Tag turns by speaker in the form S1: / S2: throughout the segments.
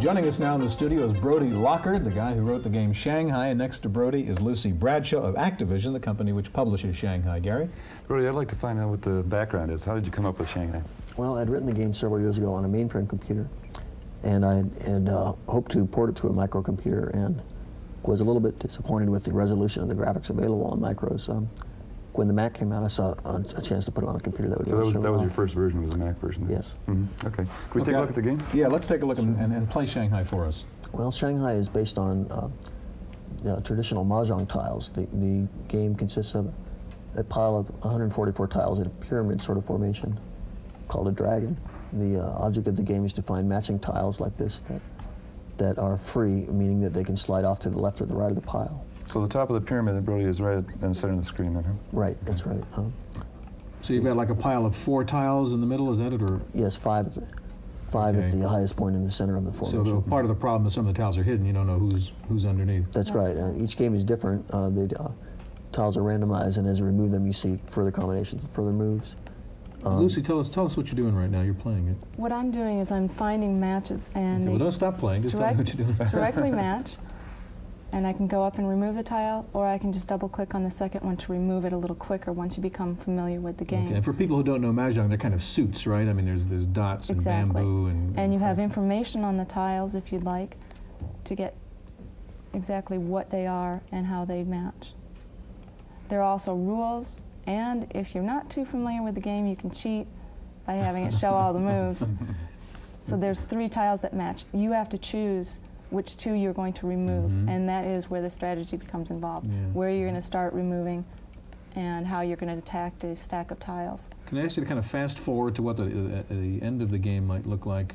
S1: Joining us now in the studio is Brodie Lockard, the guy who wrote the game Shanghai, and next to Brodie is Lucy Bradshaw of Activision, the company which publishes Shanghai. Gary?
S2: Brodie, I'd like to find out what the background is. How did you come up with Shanghai?
S3: Well, I'd written the game several years ago on a mainframe computer, and I had hoped to port it to a microcomputer, and was a little bit disappointed with the resolution of the graphics available on micros. When the Mac came out, I saw a chance to put it on a computer that would do it.
S2: So that was your first version, was the Mac version?
S3: Yes.
S2: Mm-hmm. Okay. Can we take a look at the game?
S1: Yeah, let's take a look and play Shanghai for us.
S3: Well, Shanghai is based on traditional mahjong tiles. The game consists of a pile of 144 tiles in a pyramid sort of formation called a dragon. The object of the game is to find matching tiles like this that are free, meaning that they can slide off to the left or the right of the pile.
S2: So the top of the pyramid, Brodie, is right in the center of the screen then, huh?
S3: Right, that's right.
S1: So you've got like a pile of 4 tiles in the middle, is that it? Or?
S3: Yes, five at the highest point in the center of the formation.
S1: So part of the problem is some of the tiles are hidden. You don't know who's underneath.
S3: That's right. Each game is different. The tiles are randomized, and as you remove them, you see further combinations, further moves.
S1: Lucy, tell us what you're doing right now. You're playing it.
S4: What I'm doing is I'm finding matches and
S1: well, don't stop playing. Just tell me what you're doing.
S4: Directly match, and I can go up and remove the tile, or I can just double-click on the second one to remove it a little quicker once you become familiar with the game.
S1: Okay. And for people who don't know Mahjong, they're kind of suits, right? I mean, there's dots and bamboo
S4: and you have information on the tiles if you'd like to get exactly what they are and how they match. There are also rules. And if you're not too familiar with the game, you can cheat by having it show all the moves. So there's 3 tiles that match. You have to choose which 2 you're going to remove, and that is where the strategy becomes involved, where you're going to start removing and how you're going to attack the stack of tiles.
S1: Can I ask you to kind of fast forward to what the end of the game might look like?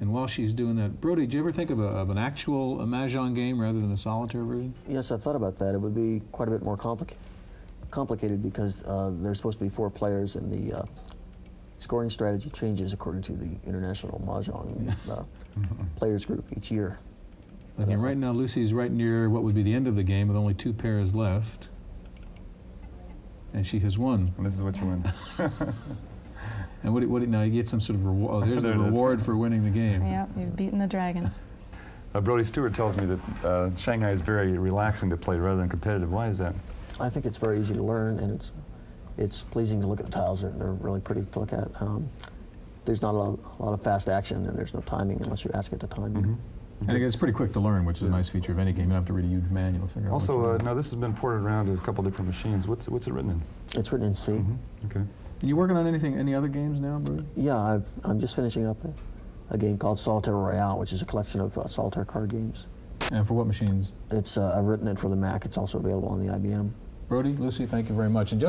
S1: And while she's doing that, Brodie, did you ever think of an actual Mahjong game rather than a solitaire version?
S3: Yes, I've thought about that. It would be quite a bit more complicated because there's supposed to be 4 players, and the scoring strategy changes according to the International Mahjong Players Group each year.
S1: Okay, right now Lucy's right near what would be the end of the game with only 2 pairs left, and she has won.
S2: And this is what you win.
S1: And what now you get some sort of reward. Oh, there's the reward for winning the game.
S4: Yep, you've beaten the dragon.
S2: Brodie, Stewart tells me that Shanghai is very relaxing to play rather than competitive. Why is that?
S3: I think it's very easy to learn, and it's pleasing to look at the tiles. They're really pretty to look at. There's not a lot of fast action, and there's no timing unless you ask it to time.
S1: And again, it's pretty quick to learn, which is a nice feature of any game. You don't have to read a huge manual to figure out.
S2: Also, now this has been ported around to a couple different machines. What's it written in?
S3: It's written in C.
S2: Okay.
S1: And you working on any other games now, Brodie?
S3: Yeah, I'm just finishing up a game called Solitaire Royale, which is a collection of solitaire card games.
S1: And for what machines?
S3: I've written it for the Mac. It's also available on the IBM.
S1: Brodie, Lucy, thank you very much. And